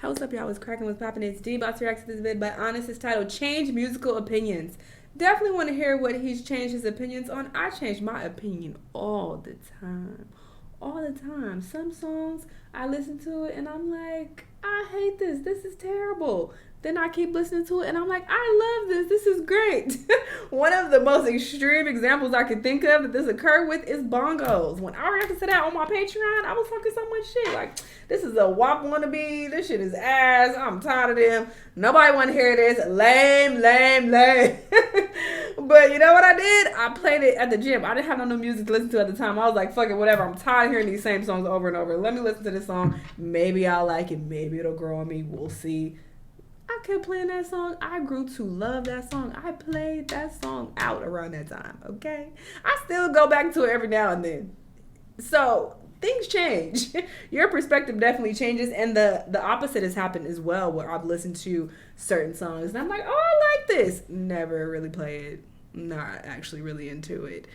What's up, y'all? What's cracking? What's popping? It's D. About to react to this vid, but honest, it's titled "Change Musical Opinions." Definitely want to hear what he's changed his opinions on. I change my opinion all the time, all the time. Some songs I listen to it and I'm like, I hate this. This is terrible. Then I keep listening to it and I'm like, I love this. This is great. One of the most extreme examples I can think of that this occurred with is bongos. When I reacted to that on my Patreon, I was talking so much shit. Like, this is a WAP wannabe. This shit is ass. I'm tired of them. Nobody want to hear this. Lame, lame, lame. But you know what I did? I played it at the gym. I didn't have no new music to listen to at the time. I was like, fuck it, whatever. I'm tired of hearing these same songs over and over. Let me listen to this song. Maybe I'll like it. Maybe it'll grow on me. We'll see. I kept playing that song. I grew to love that song. I played that song out around that time, okay? I still go back to it every now and then. So things change. Your perspective definitely changes, and the opposite has happened as well, where I've listened to certain songs and I'm like, oh, I like this. Never really play it. Not actually really into it.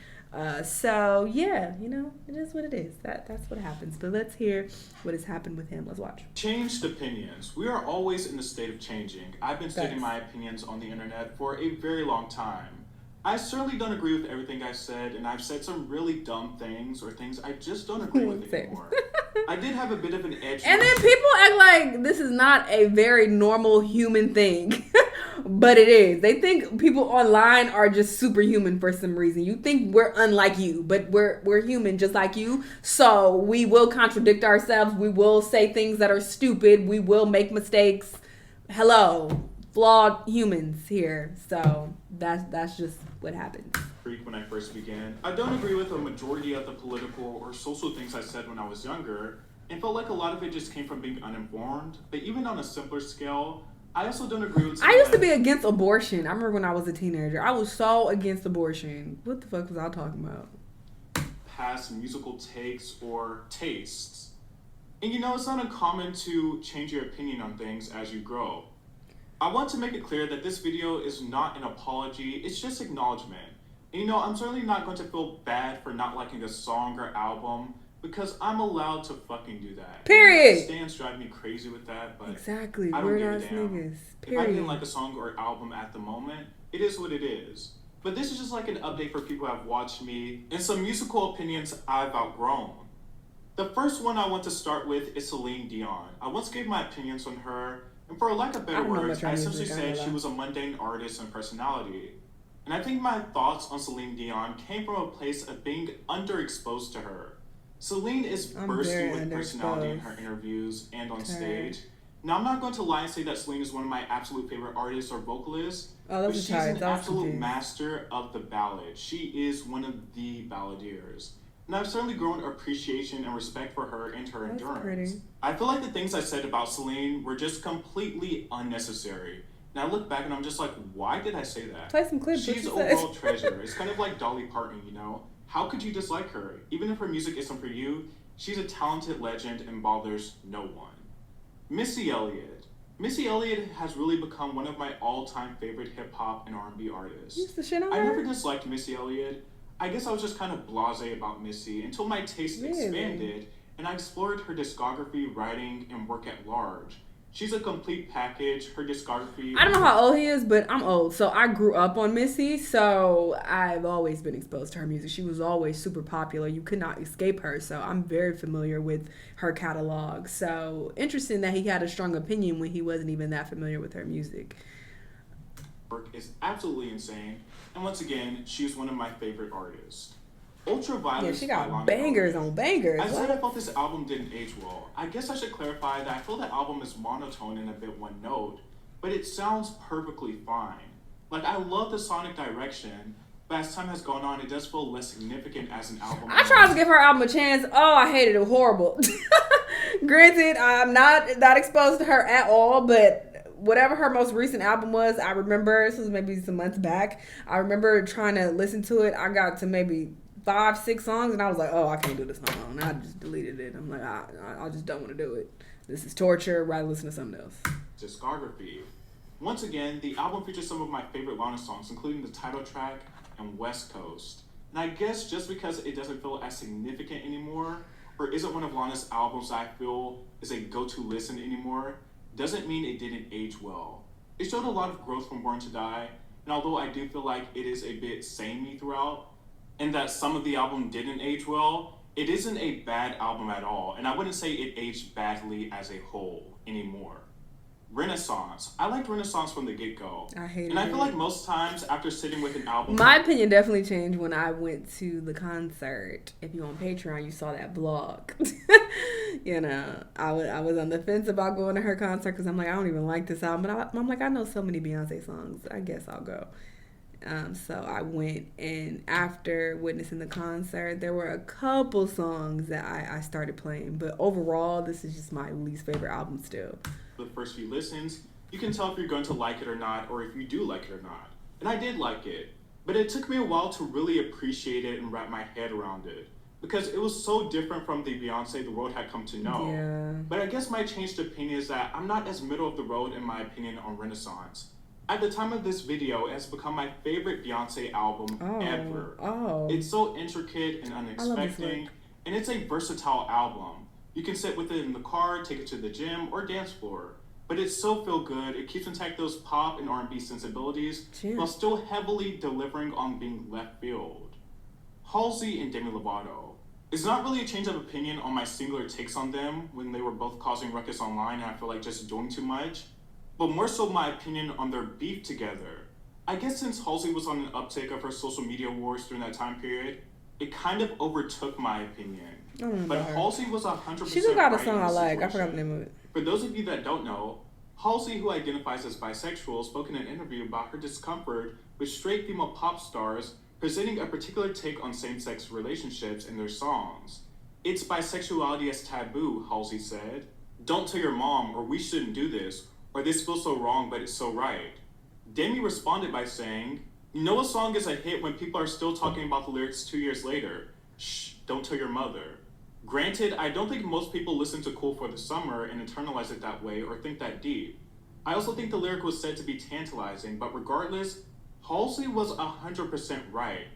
So yeah, it is what it is. That's what happens. But let's hear what has happened with him. Let's watch. Changed opinions. We are always in the state of changing. I've been stating my opinions on the internet for a very long time. I certainly don't agree with everything I said, and I've said some really dumb things or things I just don't agree with anymore. I did have a bit of an edge. And then people act like this is not a very normal human thing. But it is. They think people online are just superhuman for some reason. You think we're unlike you, but we're human just like you. So we will contradict ourselves. We will say things that are stupid. We will make mistakes. Hello, flawed humans here. So that's just what happens. When I first began, I don't agree with a majority of the political or social things I said when I was younger, and felt like a lot of it just came from being uninformed. But even on a simpler scale, I also don't agree with. I used to be against abortion. I remember when I was a teenager. I was so against abortion. What the fuck was I talking about? Past musical takes or tastes. And it's not uncommon to change your opinion on things as you grow. I want to make it clear that this video is not an apology, it's just acknowledgement. And I'm certainly not going to feel bad for not liking a song or album, because I'm allowed to fucking do that. Period. Stans drive me crazy with that, but exactly. I don't give a Weird ass damn. niggas. Period. If I didn't like a song or album at the moment, it is what it is. But this is just like an update for people who have watched me and some musical opinions I've outgrown. The first one I want to start with is Celine Dion. I once gave my opinions on her, and for lack of better words, I essentially said she was a mundane artist and personality. And I think my thoughts on Celine Dion came from a place of being underexposed to her. Celine is bursting with personality in her interviews and on stage. Now, I'm not going to lie and say that Celine is one of my absolute favorite artists or vocalists, but she's an absolute master of the ballad. She is one of the balladeers. And I've certainly grown appreciation and respect for her and her endurance. I feel like the things I said about Celine were just completely unnecessary. And I look back and I'm just like, why did I say that? Play some clips. She's an overall treasure. It's kind of like Dolly Parton, How could you dislike her? Even if her music isn't for you, she's a talented legend and bothers no one. Missy Elliott. Missy Elliott has really become one of my all-time favorite hip-hop and R&B artists. I never disliked Missy Elliott. I guess I was just kind of blasé about Missy until my taste expanded and I explored her discography, writing, and work at large. She's a complete package. Her discography... I don't know how old he is, but I'm old. So I grew up on Missy, so I've always been exposed to her music. She was always super popular. You could not escape her, so I'm very familiar with her catalog. So interesting that he had a strong opinion when he wasn't even that familiar with her music. Work is absolutely insane, and once again, she's one of my favorite artists. Ultraviolet. Yeah, she got bangers on bangers. I said I felt this album didn't age well. I guess I should clarify that I feel the album is monotone and a bit one note, but it sounds perfectly fine. Like, I love the sonic direction, but as time has gone on, it does feel less significant as an album. I tried to give her album a chance. Oh, I hated it. Horrible. Granted, I'm not that exposed to her at all, but whatever her most recent album was, I remember, this was maybe some months back, I remember trying to listen to it. I got to maybe 5-6 songs and I was like, oh, I can't do this no more. And I just deleted it. I'm like, I just don't want to do it. This is torture. Rather listen to something else. Discography. Once again, the album features some of my favorite Lana songs, including the title track and West Coast. And I guess just because it doesn't feel as significant anymore, or isn't one of Lana's albums I feel is a go-to listen anymore, doesn't mean it didn't age well. It showed a lot of growth from Born to Die, and although I do feel like it is a bit samey throughout, and that some of the album didn't age well, it isn't a bad album at all, and I wouldn't say it aged badly as a whole anymore. Renaissance. I liked Renaissance from the get-go. I hated And I feel it. like most times after sitting with an album... My opinion definitely changed when I went to the concert. If you on Patreon, you saw that vlog. I was on the fence about going to her concert because I'm like, I don't even like this album. But I'm like, I know so many Beyonce songs. I guess I'll go. So I went, and after witnessing the concert, there were a couple songs that I started playing. But overall, this is just my least favorite album still. The first few listens, you can tell if you're going to like it or not, or if you do like it or not. And I did like it, but it took me a while to really appreciate it and wrap my head around it, because it was so different from the Beyonce the world had come to know. Yeah. But I guess my changed opinion is that I'm not as middle of the road in my opinion on Renaissance. At the time of this video, it has become my favorite Beyonce album ever. Oh. It's so intricate and unexpected, and it's a versatile album. You can sit with it in the car, take it to the gym, or dance floor. But it's so feel good. It keeps intact those pop and R&B sensibilities while still heavily delivering on being left field. Halsey and Demi Lovato. It's not really a change of opinion on my singular takes on them when they were both causing ruckus online and I feel like just doing too much, but more so my opinion on their beef together. I guess since Halsey was on an uptick of her social media wars during that time period, it kind of overtook my opinion. But Halsey was 100% She just got a right song in I the like. I situation. forgot the name of it. For those of you that don't know, Halsey, who identifies as bisexual, spoke in an interview about her discomfort with straight female pop stars presenting a particular take on same-sex relationships in their songs. It's bisexuality as taboo, Halsey said. Don't tell your mom, or we shouldn't do this, or this feels so wrong, but it's so right. Demi responded by saying, you know a song is a hit when people are still talking about the lyrics 2 years later. Shh, don't tell your mother. Granted, I don't think most people listen to Cool for the Summer and internalize it that way or think that deep. I also think the lyric was said to be tantalizing, but regardless, Halsey was 100% right.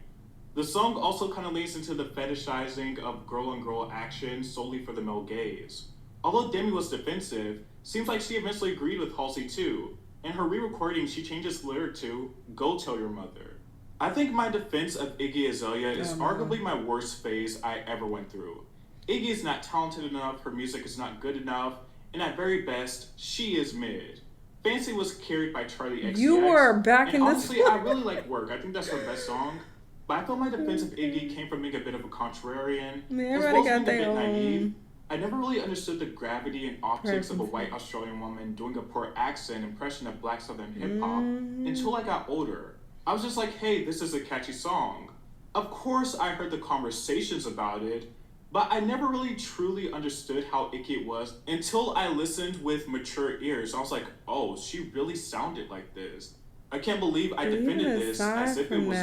The song also kind of leans into the fetishizing of girl-on-girl action solely for the male gaze. Although Demi was defensive, seems like she eventually agreed with Halsey too. In her re-recording, she changes the lyric to, go tell your mother. I think my defense of Iggy Azalea is arguably my worst phase I ever went through. Iggy is not talented enough, her music is not good enough, and at very best, she is mid. Fancy was carried by Charlie XCX. You were back in this. Honestly, I really like Work. I think that's her best song. But I feel my defense of Iggy came from being a bit of a contrarian, as well as being a bit naive. I never really understood the gravity and optics of a white Australian woman doing a poor accent impression of black southern hip-hop until I got older. I was just like, hey, this is a catchy song. Of course I heard the conversations about it, but I never really truly understood how icky it was until I listened with mature ears. I was like, oh, she really sounded like this. I can't believe I defended this as if it was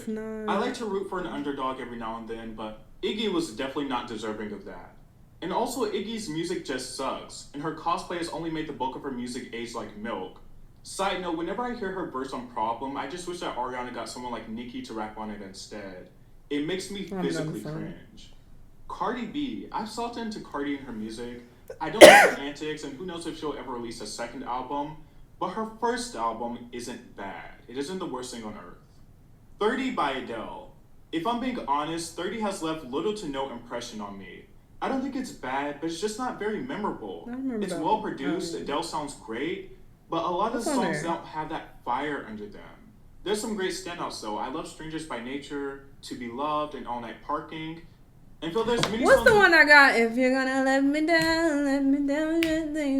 good. I like to root for an underdog every now and then, but Iggy was definitely not deserving of that. And also, Iggy's music just sucks, and her cosplay has only made the bulk of her music age like milk. Side note, whenever I hear her verse on Problem, I just wish that Ariana got someone like Nicki to rap on it instead. It makes me physically cringe. Cardi B, I've salted into Cardi and her music. I don't like her antics, and who knows if she'll ever release a second album, but her first album isn't bad. It isn't the worst thing on earth. 30 by Adele. If I'm being honest, 30 has left little to no impression on me. I don't think it's bad, but it's just not very memorable. It's well produced, Adele sounds great, but a lot of the songs don't have that fire under them. There's some great standouts though. I love Strangers by Nature, To Be Loved, and All Night Parking. And Phil, there's many What's the one I got? If you're gonna let me down,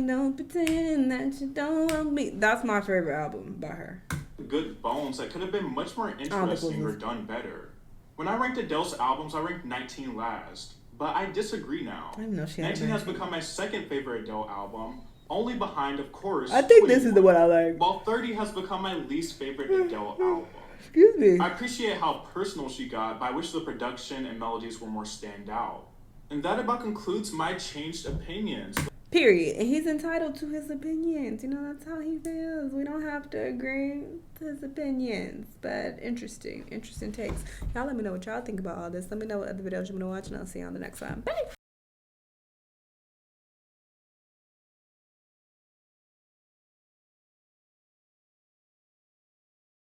don't pretend that you don't want me. That's my favorite album by her. Good bones that could have been much more interesting or done better. When I ranked Adele's albums, I ranked 19 last. But I disagree now. I didn't know she had 19 has become my second favorite Adele album, only behind, of course, I think 21, this is the one I like. While 30 has become my least favorite Adele album. Excuse me. I appreciate how personal she got, but I wish the production and melodies were more stand out. And that about concludes my changed opinions. Period. And he's entitled to his opinions. You know, that's how he feels. We don't have to agree to his opinions. But interesting takes. Y'all let me know what y'all think about all this. Let me know what other videos you want to watch, and I'll see you on the next one. Bye.